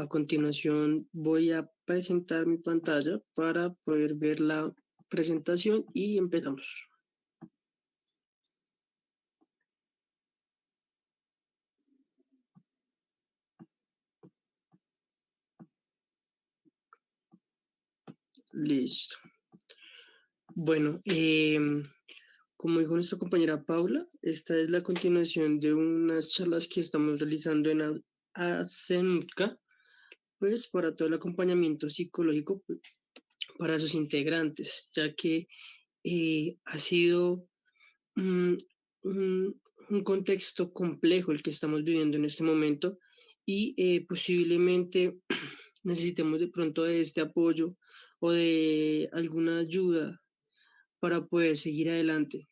A continuación voy a presentar mi pantalla para poder ver la presentación y empezamos. Listo. Bueno, como dijo nuestra compañera Paula, esta es la continuación de unas charlas que estamos realizando en ACENUTCA, pues para todo el acompañamiento psicológico para sus integrantes, ya que ha sido mm, un contexto complejo el que estamos viviendo en este momento y posiblemente necesitemos de pronto de este apoyo o de alguna ayuda para poder seguir adelante.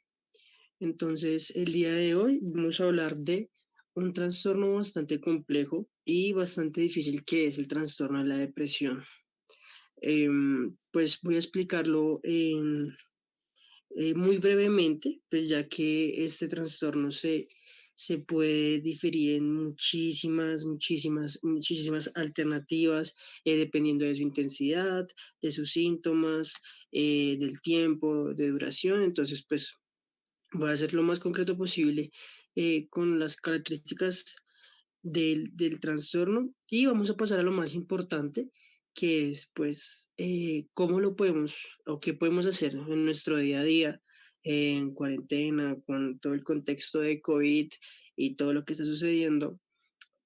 Entonces, el día de hoy vamos a hablar de un trastorno bastante complejo y bastante difícil que es el trastorno de la depresión. Pues voy a explicarlo muy brevemente, pues ya que este trastorno se puede diferir en muchísimas alternativas, dependiendo de su intensidad, de sus síntomas, del tiempo, de duración. Entonces, pues voy a hacer lo más concreto posible con las características del trastorno y vamos a pasar a lo más importante, que es pues cómo lo podemos o qué podemos hacer en nuestro día a día, en cuarentena, con todo el contexto de COVID y todo lo que está sucediendo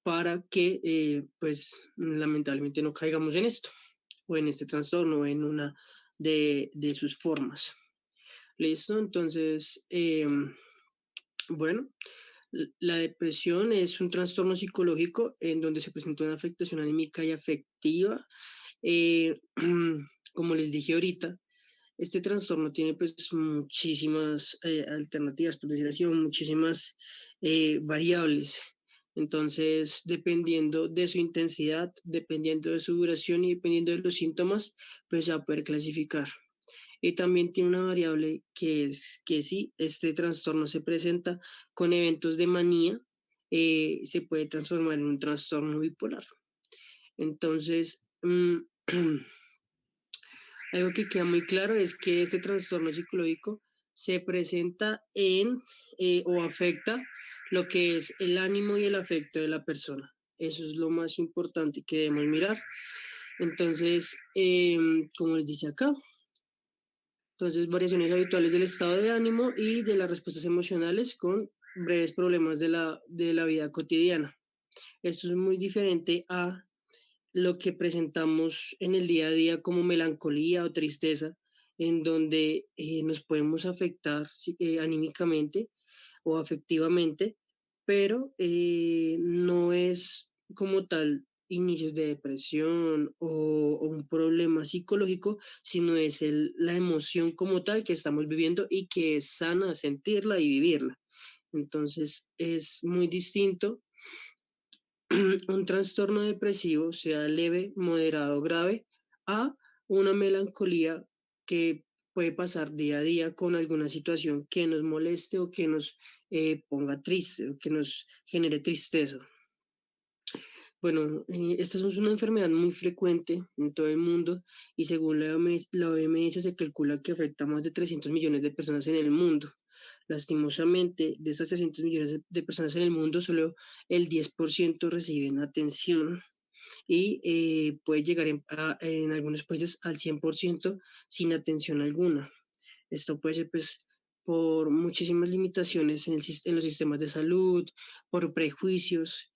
para que pues lamentablemente no caigamos en esto o en este trastorno o en una de sus formas. ¿Listo? Entonces, bueno, la depresión es un trastorno psicológico en donde se presenta una afectación anímica y afectiva. Eh, como les dije ahorita, este trastorno tiene pues muchísimas alternativas, por decir así, o muchísimas variables. Entonces, dependiendo de su intensidad, dependiendo de su duración y dependiendo de los síntomas, pues se va a poder clasificar. Y también tiene una variable que es que si este trastorno se presenta con eventos de manía, se puede transformar en un trastorno bipolar. Entonces, algo que queda muy claro es que este trastorno psicológico se presenta en o afecta lo que es el ánimo y el afecto de la persona. Eso es lo más importante que debemos mirar. Entonces, como les dice acá, entonces, variaciones habituales del estado de ánimo y de las respuestas emocionales con breves problemas de la vida cotidiana. Esto es muy diferente a lo que presentamos en el día a día como melancolía o tristeza, en donde nos podemos afectar anímicamente o afectivamente, pero no es como tal inicios de depresión o un problema psicológico, sino es la emoción como tal que estamos viviendo y que es sana sentirla y vivirla. Entonces es muy distinto un trastorno depresivo, sea leve, moderado o grave, a una melancolía que puede pasar día a día con alguna situación que nos moleste o que nos ponga triste o que nos genere tristeza. Bueno, esta es una enfermedad muy frecuente en todo el mundo y según la OMS se calcula que afecta a más de 300 millones de personas en el mundo. Lastimosamente, de estas 300 millones de personas en el mundo, solo el 10% reciben atención y puede llegar en algunos países al 100% sin atención alguna. Esto puede ser pues por muchísimas limitaciones en los sistemas de salud, por prejuicios,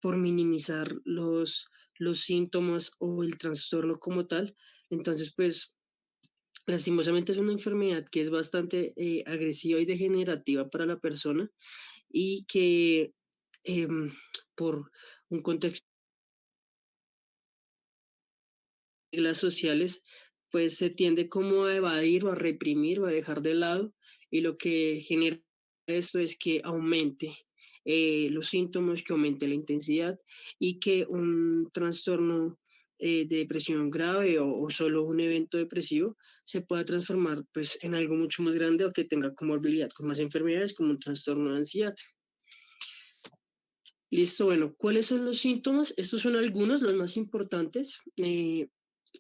por minimizar los síntomas o el trastorno como tal. Entonces, pues, lastimosamente es una enfermedad que es bastante agresiva y degenerativa para la persona y que em, por un contexto de reglas sociales, pues se tiende como a evadir o a reprimir o a dejar de lado y lo que genera esto es que aumente los síntomas, que aumente la intensidad y que un trastorno de depresión grave o solo un evento depresivo se pueda transformar pues en algo mucho más grande o que tenga comorbilidad con más enfermedades como un trastorno de ansiedad. Listo, bueno, ¿cuáles son los síntomas? Estos son algunos, los más importantes.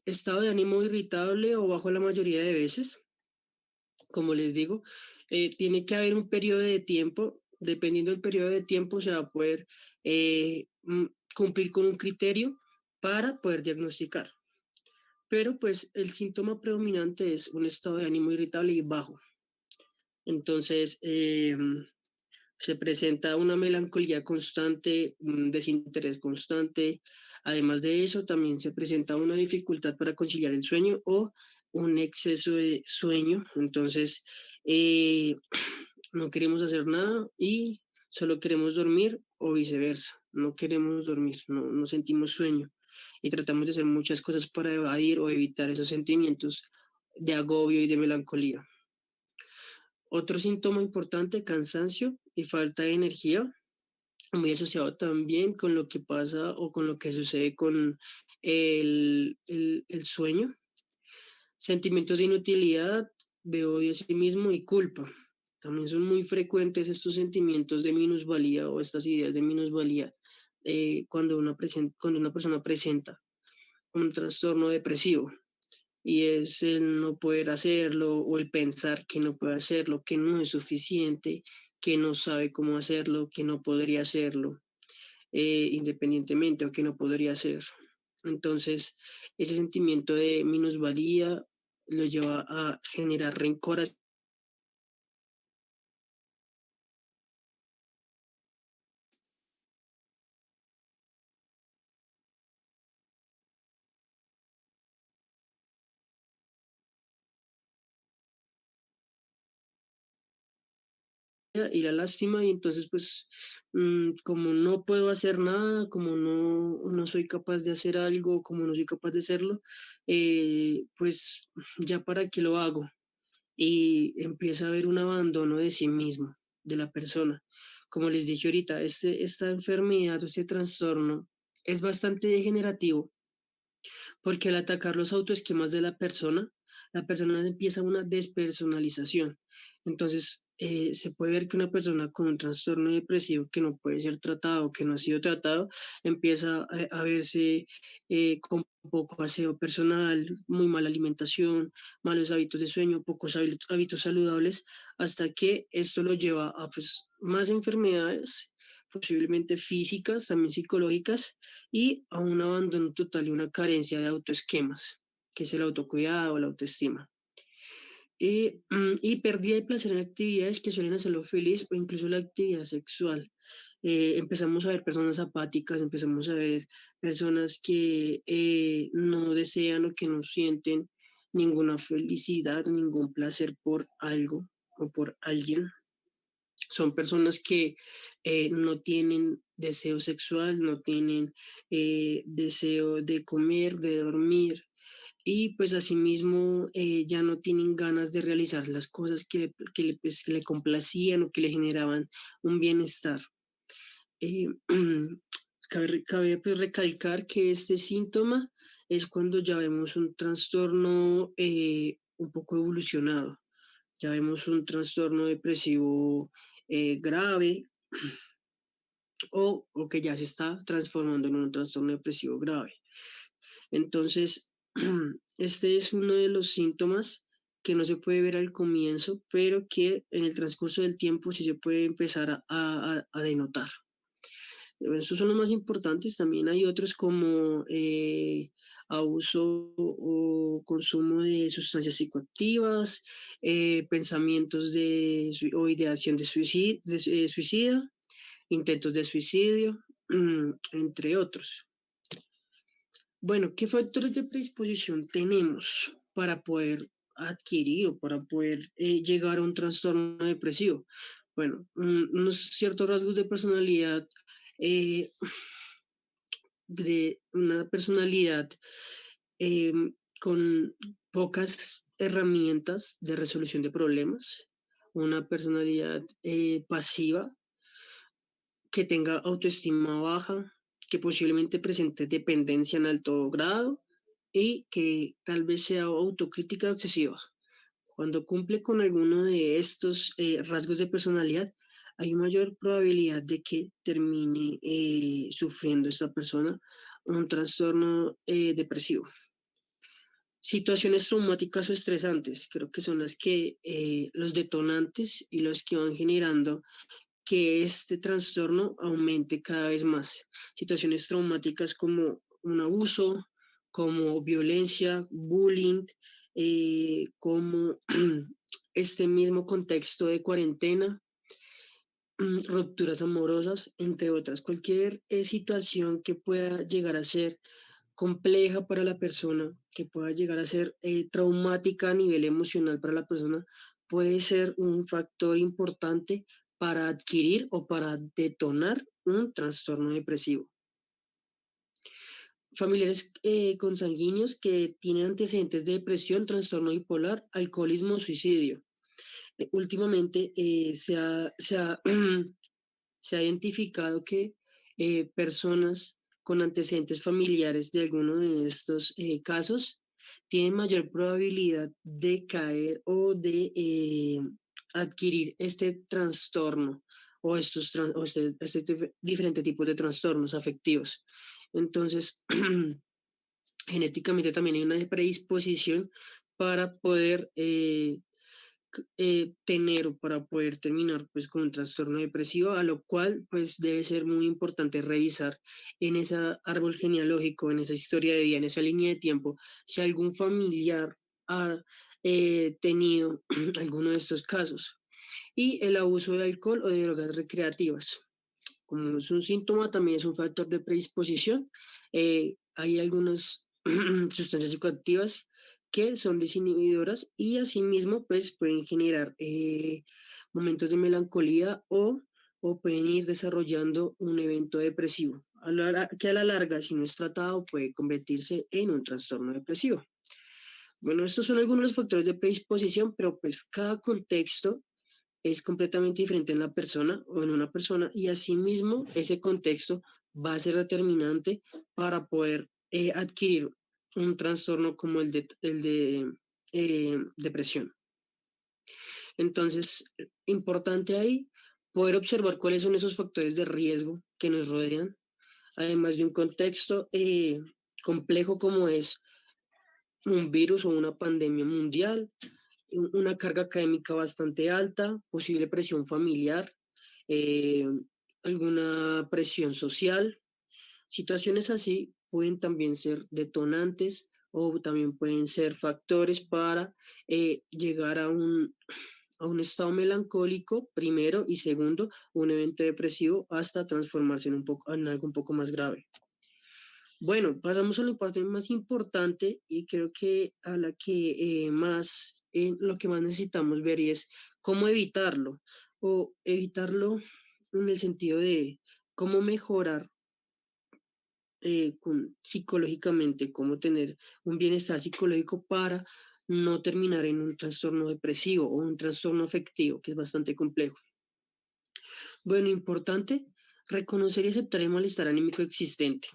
Estado de ánimo irritable o bajo la mayoría de veces, como les digo. Tiene que haber un periodo de tiempo, dependiendo del periodo de tiempo se va a poder cumplir con un criterio para poder diagnosticar. Pero pues el síntoma predominante es un estado de ánimo irritable y bajo. Entonces, se presenta una melancolía constante, un desinterés constante. Además de eso, también se presenta una dificultad para conciliar el sueño o un exceso de sueño. Entonces, eh, no queremos hacer nada y solo queremos dormir o viceversa. No queremos dormir, no sentimos sueño y tratamos de hacer muchas cosas para evadir o evitar esos sentimientos de agobio y de melancolía. Otro síntoma importante, cansancio y falta de energía, muy asociado también con lo que pasa o con lo que sucede con el sueño. Sentimientos de inutilidad, de odio a sí mismo y culpa. También son muy frecuentes estos sentimientos de minusvalía o estas ideas de minusvalía cuando una persona presenta un trastorno depresivo y es el no poder hacerlo o el pensar que no puede hacerlo, que no es suficiente, que no sabe cómo hacerlo, que no podría hacerlo independientemente o que no podría hacer. Entonces, ese sentimiento de minusvalía lo lleva a generar rencor y la lástima y entonces pues como no puedo hacer nada, como no soy capaz de hacer algo, como no soy capaz de hacerlo, pues ya para qué lo hago y empieza a haber un abandono de sí mismo, de la persona. Como les dije ahorita, esta enfermedad o este trastorno es bastante degenerativo porque al atacar los autoesquemas de la persona empieza una despersonalización. Entonces, se puede ver que una persona con un trastorno depresivo que no puede ser tratado, que no ha sido tratado, empieza a verse con poco aseo personal, muy mala alimentación, malos hábitos de sueño, pocos hábitos saludables, hasta que esto lo lleva a pues, más enfermedades, posiblemente físicas, también psicológicas, y a un abandono total y una carencia de autoesquemas, que es el autocuidado o la autoestima. Y pérdida de placer en actividades que suelen hacerlo feliz o incluso la actividad sexual. Empezamos a ver personas apáticas, empezamos a ver personas que no desean o que no sienten ninguna felicidad, ningún placer por algo o por alguien. Son personas que no tienen deseo sexual, no tienen deseo de comer, de dormir y pues asimismo ya no tienen ganas de realizar las cosas pues, que le complacían o que le generaban un bienestar. Eh, cabe pues, recalcar que este síntoma es cuando ya vemos un trastorno un poco evolucionado, ya vemos un trastorno depresivo grave o que ya se está transformando en un trastorno depresivo grave. Entonces, este es uno de los síntomas que no se puede ver al comienzo, pero que en el transcurso del tiempo sí se puede empezar a denotar. Estos son los más importantes. También hay otros como abuso o consumo de sustancias psicoactivas, pensamientos o ideación de suicida, intentos de suicidio, entre otros. Bueno, ¿qué factores de predisposición tenemos para poder adquirir o para poder llegar a un trastorno depresivo? Bueno, unos ciertos rasgos de personalidad, eh, de una personalidad eh, con pocas herramientas de resolución de problemas, una personalidad pasiva, que tenga autoestima baja, que posiblemente presente dependencia en alto grado y que tal vez sea autocrítica excesiva. Cuando cumple con alguno de estos rasgos de personalidad, hay mayor probabilidad de que termine sufriendo esta persona un trastorno depresivo. Situaciones traumáticas o estresantes, creo que son las que los detonantes y los que van generando que este trastorno aumente cada vez más. Situaciones traumáticas como un abuso, como violencia, bullying, como este mismo contexto de cuarentena, rupturas amorosas, entre otras. Cualquier situación que pueda llegar a ser compleja para la persona, que pueda llegar a ser traumática a nivel emocional para la persona, puede ser un factor importante para adquirir o para detonar un trastorno depresivo. Familiares consanguíneos que tienen antecedentes de depresión, trastorno bipolar, alcoholismo o suicidio. Últimamente se ha identificado que personas con antecedentes familiares de alguno de estos casos tienen mayor probabilidad de caer o de adquirir este trastorno o este diferente tipos de trastornos afectivos. Entonces, genéticamente también hay una predisposición para poder tener o para poder terminar pues con un trastorno depresivo, a lo cual pues debe ser muy importante revisar en ese árbol genealógico, en esa historia de vida, en esa línea de tiempo, si algún familiar ha tenido alguno de estos casos. Y el abuso de alcohol o de drogas recreativas. Como es un síntoma, también es un factor de predisposición. Hay algunas sustancias psicoactivas que son desinhibidoras y asimismo pues pueden generar momentos de melancolía o pueden ir desarrollando un evento depresivo, que a la larga, si no es tratado, puede convertirse en un trastorno depresivo. Bueno, estos son algunos de los factores de predisposición, pero pues cada contexto es completamente diferente en la persona o en una persona y asimismo ese contexto va a ser determinante para poder adquirir un trastorno como el de depresión. Entonces, importante ahí poder observar cuáles son esos factores de riesgo que nos rodean, además de un contexto complejo como es un virus o una pandemia mundial, una carga académica bastante alta, posible presión familiar, eh, alguna presión social. Situaciones así pueden también ser detonantes o también pueden ser factores para llegar a un estado melancólico, primero, y segundo, un evento depresivo hasta transformarse en algo un poco más grave. Bueno, pasamos a la parte más importante y creo que a la que lo que más necesitamos ver y es cómo evitarlo o evitarlo en el sentido de cómo mejorar psicológicamente, cómo tener un bienestar psicológico para no terminar en un trastorno depresivo o un trastorno afectivo, que es bastante complejo. Bueno, importante, reconocer y aceptar el malestar anímico existente.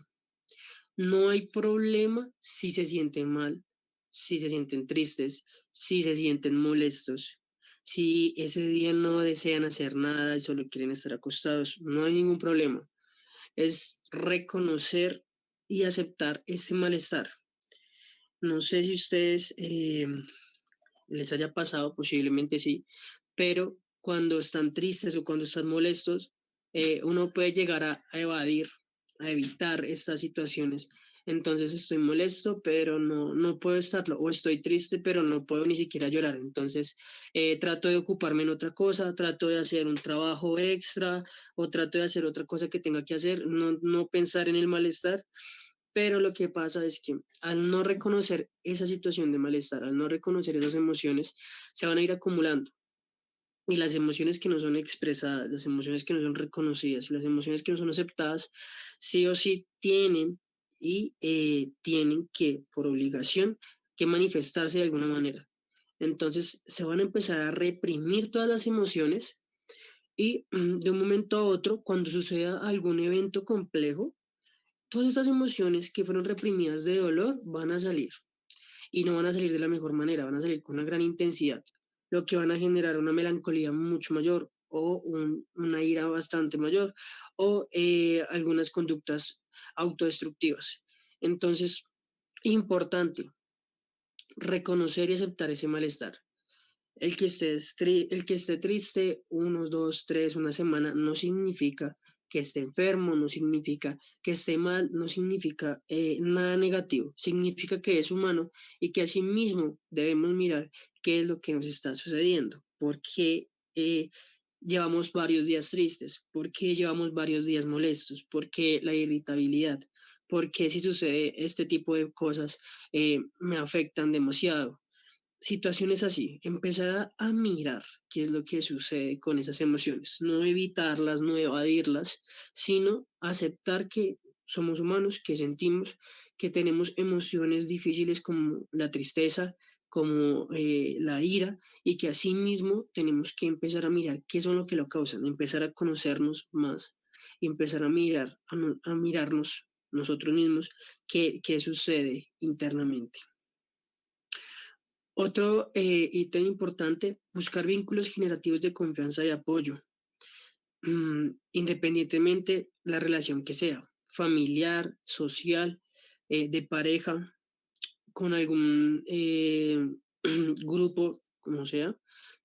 No hay problema si se sienten mal, si se sienten tristes, si se sienten molestos, si ese día no desean hacer nada y solo quieren estar acostados, no hay ningún problema. Es reconocer y aceptar ese malestar. No sé si ustedes les haya pasado, posiblemente sí, pero cuando están tristes o cuando están molestos, uno puede llegar a evadir, a evitar estas situaciones. Entonces estoy molesto, pero no puedo estarlo, o estoy triste, pero no puedo ni siquiera llorar. Entonces trato de ocuparme en otra cosa, trato de hacer un trabajo extra o trato de hacer otra cosa que tenga que hacer, no pensar en el malestar. Pero lo que pasa es que al no reconocer esa situación de malestar, al no reconocer esas emociones, se van a ir acumulando. Y las emociones que no son expresadas, las emociones que no son reconocidas, las emociones que no son aceptadas, sí o sí tienen que, por obligación, que manifestarse de alguna manera. Entonces se van a empezar a reprimir todas las emociones y de un momento a otro, cuando suceda algún evento complejo, todas estas emociones que fueron reprimidas de dolor van a salir y no van a salir de la mejor manera, van a salir con una gran intensidad, lo que van a generar una melancolía mucho mayor o una ira bastante mayor o algunas conductas autodestructivas. Entonces, importante reconocer y aceptar ese malestar. El que esté triste uno, dos, tres, una semana, no significa que esté enfermo, no significa que esté mal, no significa nada negativo, significa que es humano y que asimismo debemos mirar qué es lo que nos está sucediendo, por qué llevamos varios días tristes, por qué llevamos varios días molestos, por qué la irritabilidad, por qué si sucede este tipo de cosas me afectan demasiado. Situaciones así, empezar a mirar qué es lo que sucede con esas emociones, no evitarlas, no evadirlas, sino aceptar que somos humanos, que sentimos, que tenemos emociones difíciles como la tristeza, como la ira, y que asimismo tenemos que empezar a mirar qué son lo que lo causan, empezar a conocernos más y empezar a mirar, a mirarnos nosotros mismos qué sucede internamente. Otro ítem importante, buscar vínculos generativos de confianza y apoyo, independientemente la relación que sea, familiar, social, de pareja, con algún grupo, como sea,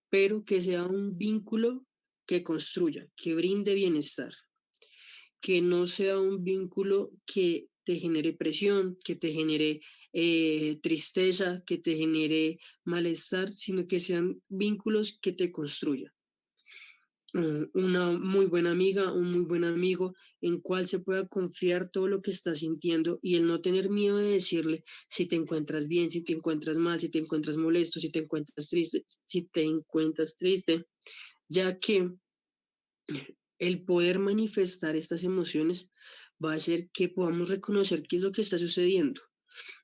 pero que sea un vínculo que construya, que brinde bienestar, que no sea un vínculo que te genere presión, que te genere tristeza, que te genere malestar, sino que sean vínculos que te construyan. Una muy buena amiga, un muy buen amigo en cual se pueda confiar todo lo que estás sintiendo y el no tener miedo de decirle si te encuentras bien, si te encuentras mal, si te encuentras molesto, si te encuentras triste, si te encuentras triste, ya que el poder manifestar estas emociones va a hacer que podamos reconocer qué es lo que está sucediendo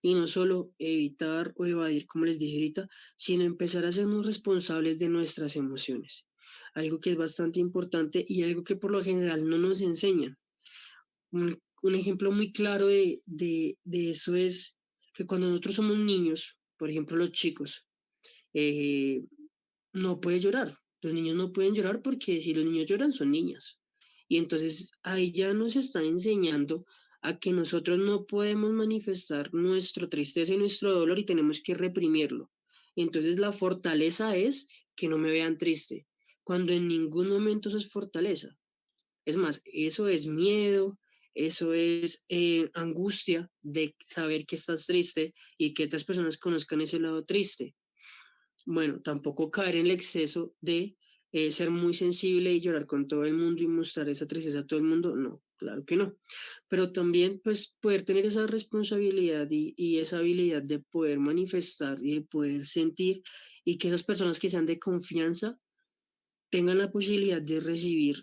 y no solo evitar o evadir, como les dije ahorita, sino empezar a hacernos responsables de nuestras emociones. Algo que es bastante importante y algo que por lo general no nos enseñan. Un ejemplo muy claro de eso es que cuando nosotros somos niños, por ejemplo los chicos, eh, no puede llorar. Los niños no pueden llorar porque si los niños lloran son niñas. Y entonces ahí ya nos están enseñando a que nosotros no podemos manifestar nuestra tristeza y nuestro dolor y tenemos que reprimirlo. Entonces la fortaleza es que no me vean triste, cuando en ningún momento eso es fortaleza. Es más, eso es miedo, eso es angustia de saber que estás triste y que otras personas conozcan ese lado triste. Bueno, tampoco caer en el exceso de ser muy sensible y llorar con todo el mundo y mostrar esa tristeza a todo el mundo, no, claro que no. Pero también pues poder tener esa responsabilidad y esa habilidad de poder manifestar y de poder sentir y que esas personas que sean de confianza tengan la posibilidad de recibir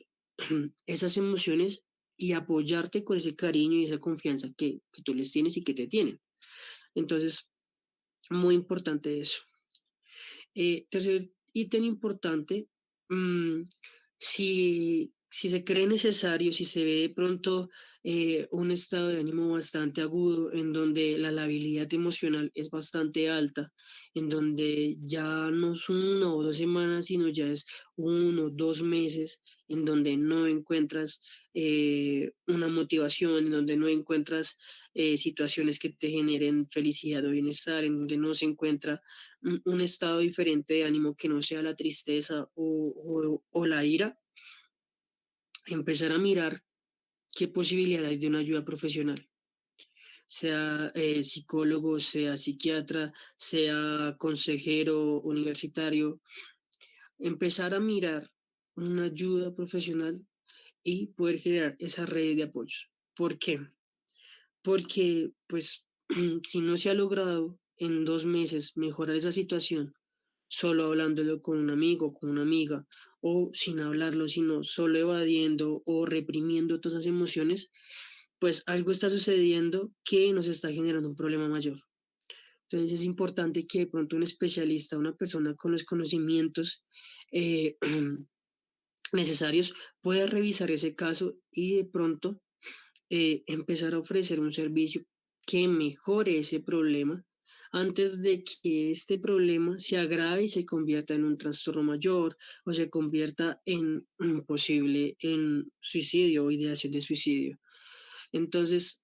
esas emociones y apoyarte con ese cariño y esa confianza que tú les tienes y que te tienen. Entonces, muy importante eso. Tercer ítem importante, mm, si se cree necesario, si se ve de pronto un estado de ánimo bastante agudo, en donde la labilidad emocional es bastante alta, en donde ya no son 1 o 2 semanas, sino ya es 1 o 2 meses, en donde no encuentras una motivación, en donde no encuentras situaciones que te generen felicidad o bienestar, en donde no se encuentra un estado diferente de ánimo que no sea la tristeza o la ira, empezar a mirar qué posibilidad hay de una ayuda profesional, sea psicólogo, sea psiquiatra, sea consejero universitario, empezar a mirar una ayuda profesional y poder generar esa red de apoyo. ¿Por qué? Porque pues si no se ha logrado en 2 meses mejorar esa situación, solo hablándolo con un amigo, con una amiga, o sin hablarlo, sino solo evadiendo o reprimiendo todas esas emociones, pues algo está sucediendo que nos está generando un problema mayor. Entonces es importante que de pronto un especialista, una persona con los conocimientos eh, necesarios, pueda revisar ese caso y de pronto empezar a ofrecer un servicio que mejore ese problema, antes de que este problema se agrave y se convierta en un trastorno mayor o se convierta en un posible en suicidio o ideación de suicidio. Entonces,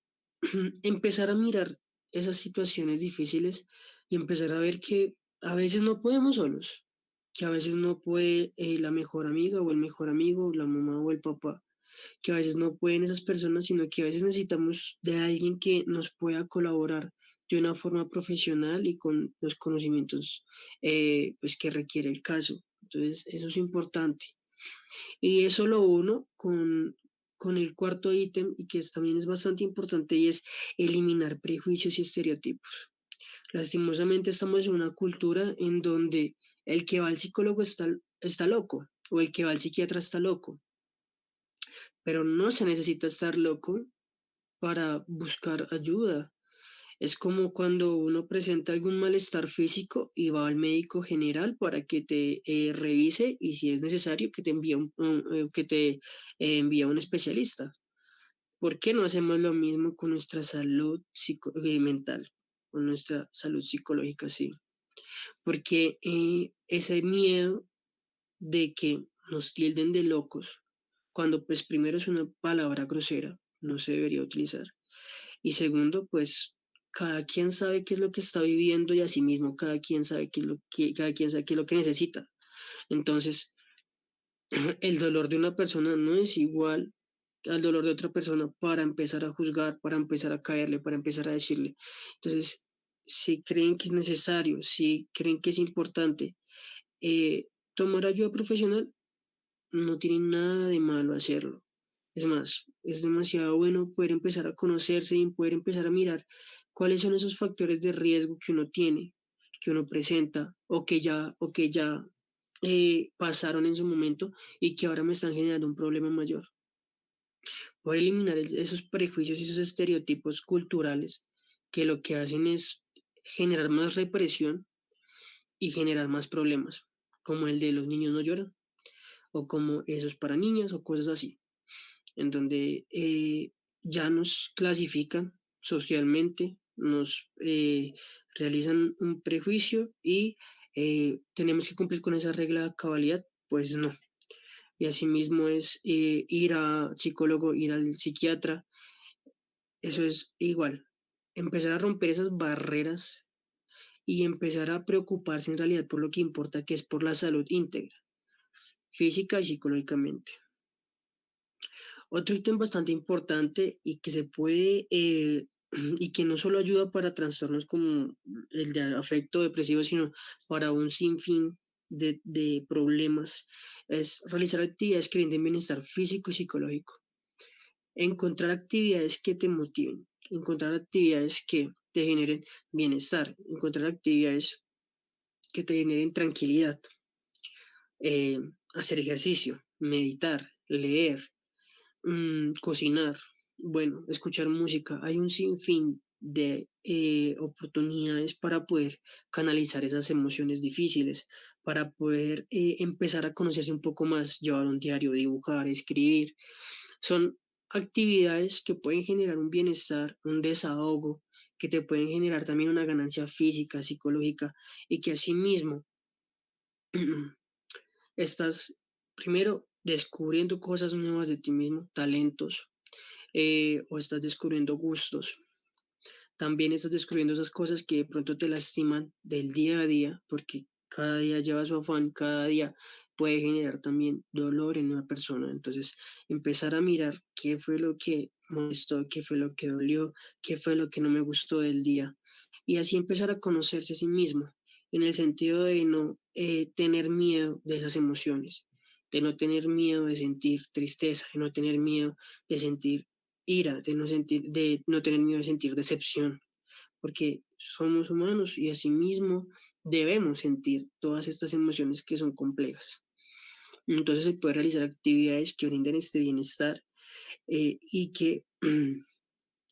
empezar a mirar esas situaciones difíciles y empezar a ver que a veces no podemos solos, que a veces no puede la mejor amiga o el mejor amigo, la mamá o el papá, que a veces no pueden esas personas, sino que a veces necesitamos de alguien que nos pueda colaborar de una forma profesional y con los conocimientos pues que requiere el caso. Entonces, eso es importante. Y eso lo uno con el cuarto ítem, y que también es bastante importante, y es eliminar prejuicios y estereotipos. Lastimosamente estamos en una cultura en donde el que va al psicólogo está loco, o el que va al psiquiatra está loco, pero no se necesita estar loco para buscar ayuda. Es como cuando uno presenta algún malestar físico y va al médico general para que te revise y si es necesario que te envíe que te envíe a un especialista. ¿Por qué no hacemos lo mismo con nuestra salud mental, con nuestra salud psicológica? Sí, porque ese miedo de que nos tilden de locos, cuando pues primero es una palabra grosera, no se debería utilizar. Y segundo, pues cada quien sabe qué es lo que está viviendo y asimismo cada quien sabe cada quien sabe qué es lo que necesita. Entonces, el dolor de una persona no es igual al dolor de otra persona para empezar a juzgar, para empezar a caerle, para empezar a decirle. Entonces, si creen que es necesario, si creen que es importante tomar ayuda profesional, no tiene nada de malo hacerlo. Es más, es demasiado bueno poder empezar a conocerse y poder empezar a mirar cuáles son esos factores de riesgo que uno tiene, que uno presenta o que ya pasaron en su momento y que ahora me están generando un problema mayor. Poder eliminar esos prejuicios y esos estereotipos culturales que lo que hacen es generar más represión y generar más problemas, como el de los niños no lloran o como esos para niños o cosas así, en donde ya nos clasifican socialmente, nos realizan un prejuicio y tenemos que cumplir con esa regla de cabalidad, pues no. Y asimismo es ir a psicólogo, ir al psiquiatra, eso es igual. Empezar a romper esas barreras y empezar a preocuparse en realidad por lo que importa, que es por la salud íntegra, física y psicológicamente. Otro ítem bastante importante y que se puede, y que no solo ayuda para trastornos como el de afecto depresivo, sino para un sinfín de problemas, es realizar actividades que brinden bienestar físico y psicológico. Encontrar actividades que te motiven, encontrar actividades que te generen bienestar, encontrar actividades que te generen tranquilidad, eh, hacer ejercicio, meditar, leer, cocinar, bueno, escuchar música. Hay un sinfín de oportunidades para poder canalizar esas emociones difíciles, para poder empezar a conocerse un poco más, llevar un diario, dibujar, escribir. Son actividades que pueden generar un bienestar, un desahogo, que te pueden generar también una ganancia física, psicológica y que asimismo estás primero descubriendo cosas nuevas de ti mismo, talentos, o estás descubriendo gustos. También estás descubriendo esas cosas que de pronto te lastiman del día a día, porque cada día lleva su afán, cada día puede generar también dolor en una persona. Entonces, empezar a mirar qué fue lo que molestó, qué fue lo que dolió, qué fue lo que no me gustó del día. Y así empezar a conocerse a sí mismo, en el sentido de no tener miedo de esas emociones, de no tener miedo de sentir tristeza, de no tener miedo de sentir ira, de no tener miedo de sentir decepción, porque somos humanos y asimismo debemos sentir todas estas emociones que son complejas. Entonces se puede realizar actividades que brinden este bienestar y que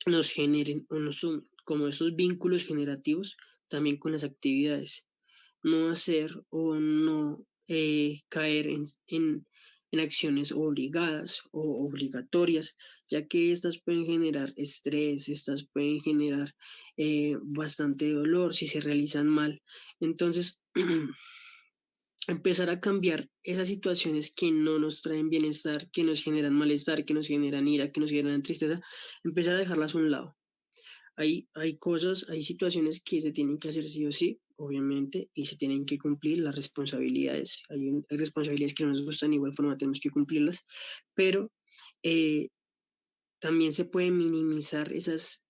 nos generen o nos sumen, como esos vínculos generativos también con las actividades. No hacer o no caer en acciones obligadas o obligatorias, ya que estas pueden generar estrés, estas pueden generar bastante dolor si se realizan mal. Entonces, empezar a cambiar esas situaciones que no nos traen bienestar, que nos generan malestar, que nos generan ira, que nos generan tristeza, empezar a dejarlas a un lado. Hay cosas, hay situaciones que se tienen que hacer sí o sí, obviamente, y se tienen que cumplir las responsabilidades. Hay responsabilidades que no nos gustan, de igual forma tenemos que cumplirlas, pero eh, también se pueden minimizar esas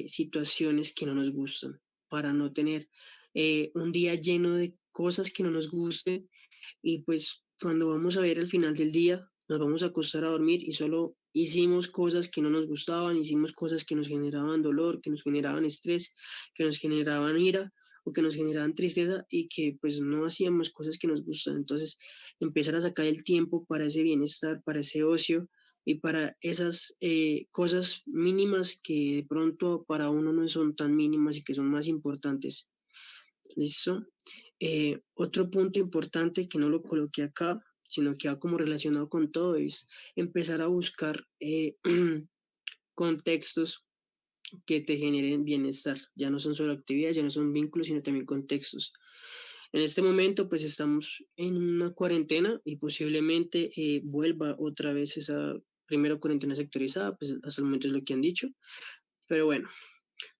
situaciones que no nos gustan para no tener un día lleno de cosas que no nos gusten y pues cuando vamos a ver al final del día, nos vamos a acostar a dormir y solo hicimos cosas que no nos gustaban, hicimos cosas que nos generaban dolor, que nos generaban estrés, que nos generaban ira o que nos generaban tristeza y que pues no hacíamos cosas que nos gustan. Entonces, empezar a sacar el tiempo para ese bienestar, para ese ocio y para esas cosas mínimas que de pronto para uno no son tan mínimas y que son más importantes. ¿Listo? Otro punto importante que no lo coloqué acá, sino que va como relacionado con todo, es empezar a buscar contextos que te generen bienestar. Ya no son solo actividades, ya no son vínculos, sino también contextos. En este momento, pues estamos en una cuarentena y posiblemente vuelva otra vez esa primera cuarentena sectorizada, pues hasta el momento es lo que han dicho. Pero bueno,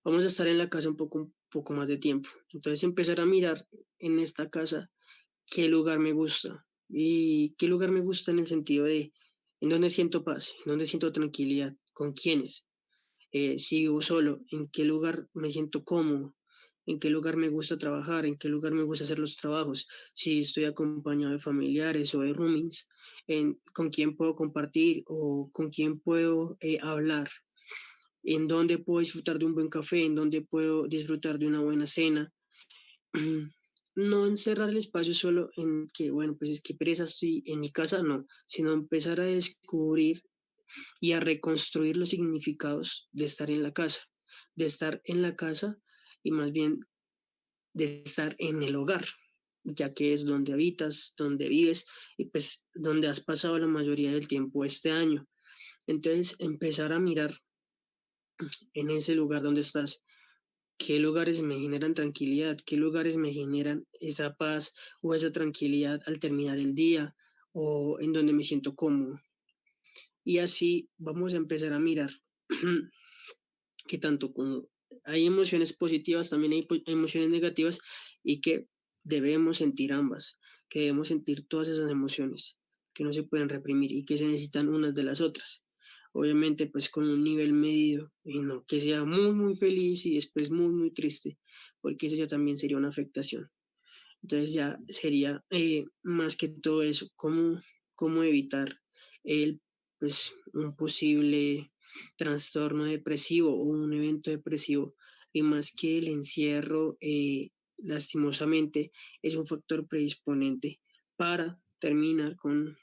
vamos a estar en la casa un poco más de tiempo. Entonces empezar a mirar en esta casa qué lugar me gusta y qué lugar me gusta en el sentido de en dónde siento paz, en dónde siento tranquilidad, con quiénes, si vivo solo, en qué lugar me siento cómodo, en qué lugar me gusta trabajar, en qué lugar me gusta hacer los trabajos, si estoy acompañado de familiares o de roomings, con quién puedo compartir o con quién puedo hablar, en dónde puedo disfrutar de un buen café, en dónde puedo disfrutar de una buena cena. No encerrar el espacio solo en que, bueno, pues es que pereza estoy en mi casa, no, sino empezar a descubrir y a reconstruir los significados de estar en la casa y más bien de estar en el hogar, ya que es donde habitas, donde vives y pues donde has pasado la mayoría del tiempo este año. Entonces, empezar a mirar en ese lugar donde estás qué lugares me generan tranquilidad, qué lugares me generan esa paz o esa tranquilidad al terminar el día o en donde me siento cómodo. Y así vamos a empezar a mirar que tanto como hay emociones positivas, también hay emociones negativas y que debemos sentir ambas, que debemos sentir todas esas emociones que no se pueden reprimir y que se necesitan unas de las otras. Obviamente, pues con un nivel medido y no que sea muy, muy feliz y después muy, muy triste, porque eso ya también sería una afectación. Entonces ya sería más que todo eso, cómo evitar el, pues, un posible trastorno depresivo o un evento depresivo. Y más que el encierro, lastimosamente, es un factor predisponente para terminar con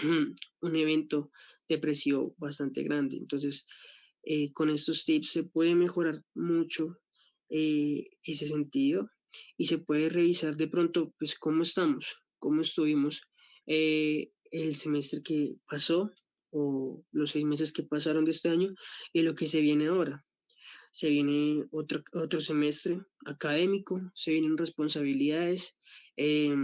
un evento depresivo bastante grande. Entonces, con estos tips se puede mejorar mucho ese sentido y se puede revisar de pronto, pues, cómo estamos, cómo estuvimos el semestre que pasó o los 6 meses que pasaron de este año y lo que se viene ahora. Se viene otro semestre académico, se vienen responsabilidades, eh,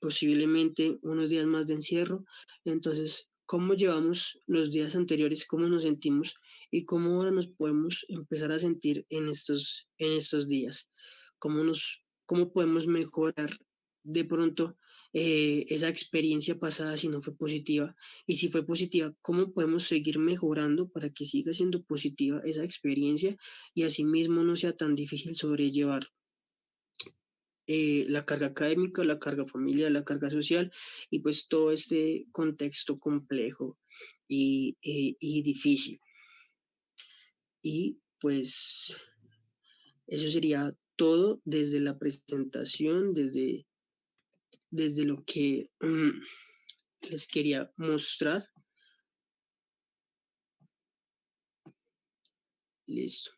posiblemente unos días más de encierro. Entonces, ¿cómo llevamos los días anteriores? ¿Cómo nos sentimos? ¿Y cómo ahora nos podemos empezar a sentir en estos días? ¿Cómo podemos mejorar de pronto esa experiencia pasada si no fue positiva? Y si fue positiva, ¿cómo podemos seguir mejorando para que siga siendo positiva esa experiencia y asimismo no sea tan difícil sobrellevar la carga académica, la carga familiar, la carga social y pues todo este contexto complejo y difícil? Y pues eso sería todo desde la presentación, desde lo que les quería mostrar. Listo.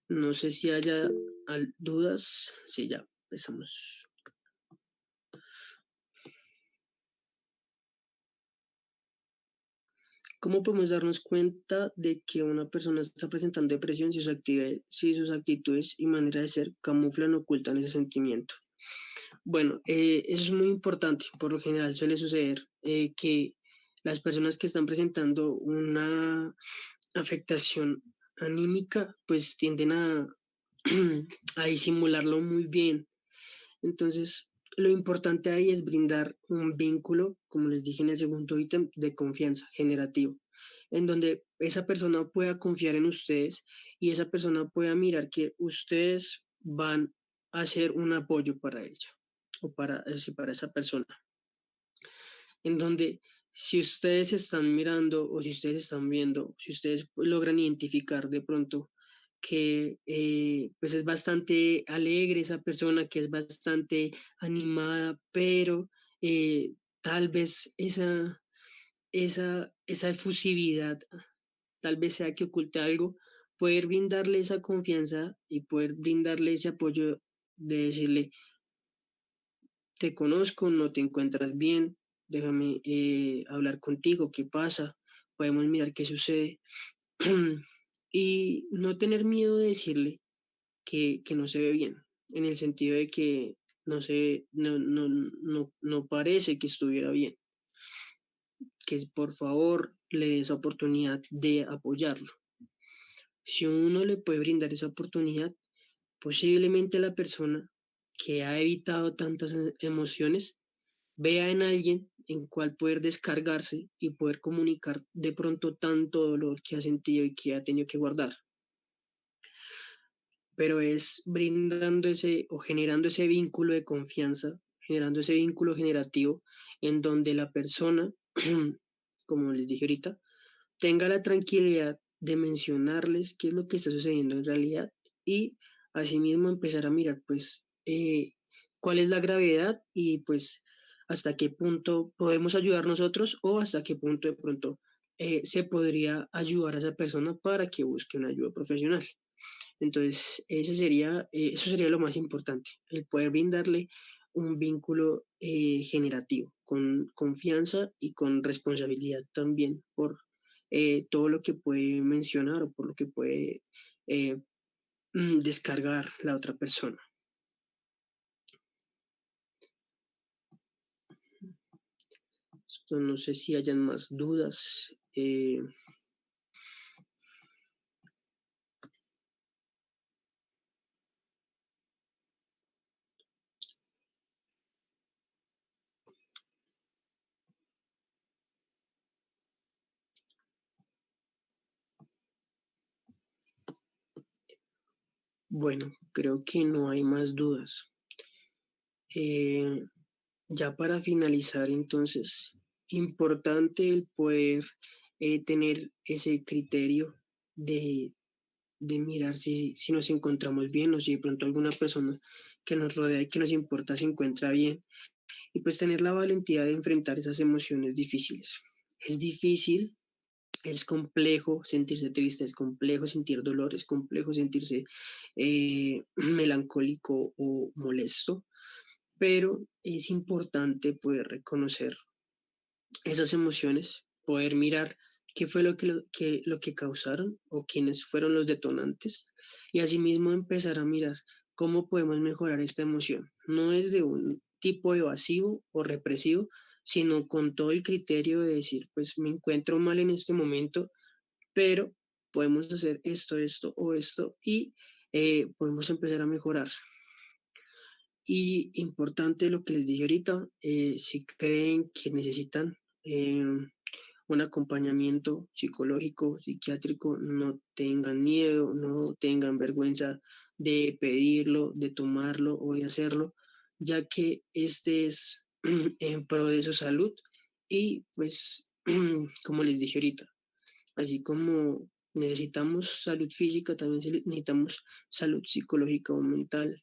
No sé si haya dudas. Sí, ya empezamos. ¿Cómo podemos darnos cuenta de que una persona está presentando depresión si sus actitudes y manera de ser camuflan o ocultan ese sentimiento? Bueno, eso es muy importante. Por lo general suele suceder que las personas que están presentando una afectación anímica, pues tienden a, a disimularlo muy bien. Entonces, lo importante ahí es brindar un vínculo, como les dije en el segundo ítem, de confianza generativo, en donde esa persona pueda confiar en ustedes y esa persona pueda mirar que ustedes van a ser un apoyo para ella o para esa persona, en donde si ustedes están mirando o si ustedes están viendo, si ustedes logran identificar de pronto que pues es bastante alegre esa persona, que es bastante animada, pero tal vez esa efusividad, tal vez sea que oculte algo, poder brindarle esa confianza y poder brindarle ese apoyo de decirle, te conozco, no te encuentras bien, déjame hablar contigo, ¿qué pasa? Podemos mirar qué sucede. Y no tener miedo de decirle que no se ve bien, en el sentido de que no parece que estuviera bien, que por favor le des oportunidad de apoyarlo. Si uno le puede brindar esa oportunidad, posiblemente la persona que ha evitado tantas emociones vea en alguien en cual poder descargarse y poder comunicar de pronto tanto dolor que ha sentido y que ha tenido que guardar. Pero es brindando ese o generando ese vínculo de confianza, generando ese vínculo generativo en donde la persona, como les dije ahorita, tenga la tranquilidad de mencionarles qué es lo que está sucediendo en realidad y asimismo empezar a mirar pues cuál es la gravedad y pues hasta qué punto podemos ayudar nosotros o hasta qué punto de pronto se podría ayudar a esa persona para que busque una ayuda profesional. Entonces, eso sería lo más importante, el poder brindarle un vínculo generativo, con confianza y con responsabilidad también por todo lo que puede mencionar o por lo que puede eh, descargar la otra persona. Esto no sé si hayan más dudas. Bueno, creo que no hay más dudas. Eh, Ya para finalizar, entonces, importante el poder tener ese criterio de, de mirar si nos encontramos bien o si de pronto alguna persona que nos rodea y que nos importa se encuentra bien. Y pues tener la valentía de enfrentar esas emociones difíciles. Es difícil, es complejo sentirse triste, es complejo sentir dolor, es complejo sentirse melancólico o molesto, pero es importante poder reconocer esas emociones, poder mirar qué fue lo que causaron o quiénes fueron los detonantes y asimismo empezar a mirar cómo podemos mejorar esta emoción. No es de un tipo evasivo o represivo, sino con todo el criterio de decir, pues me encuentro mal en este momento, pero podemos hacer esto o esto y podemos empezar a mejorar. Y importante lo que les dije ahorita, si creen que necesitan un acompañamiento psicológico, psiquiátrico, no tengan miedo, no tengan vergüenza de pedirlo, de tomarlo o de hacerlo, ya que este es en pro de su salud y pues, como les dije ahorita, así como necesitamos salud física, también necesitamos salud psicológica o mental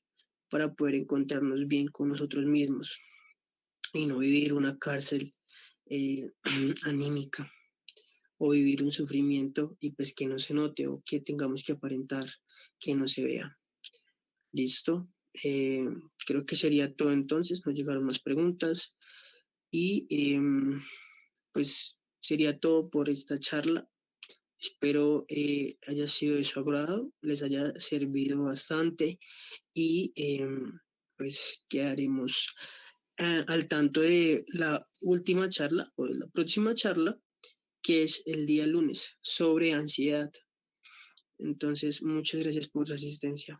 para poder encontrarnos bien con nosotros mismos y no vivir una cárcel anímica o vivir un sufrimiento y pues que no se note o que tengamos que aparentar que no se vea. ¿Listo? Eh, Creo que sería todo entonces, no llegaron más preguntas y pues sería todo por esta charla. Espero haya sido de su agrado, les haya servido bastante y pues quedaremos al tanto de la última charla o de la próxima charla, que es el día lunes sobre ansiedad. Entonces, muchas gracias por su asistencia.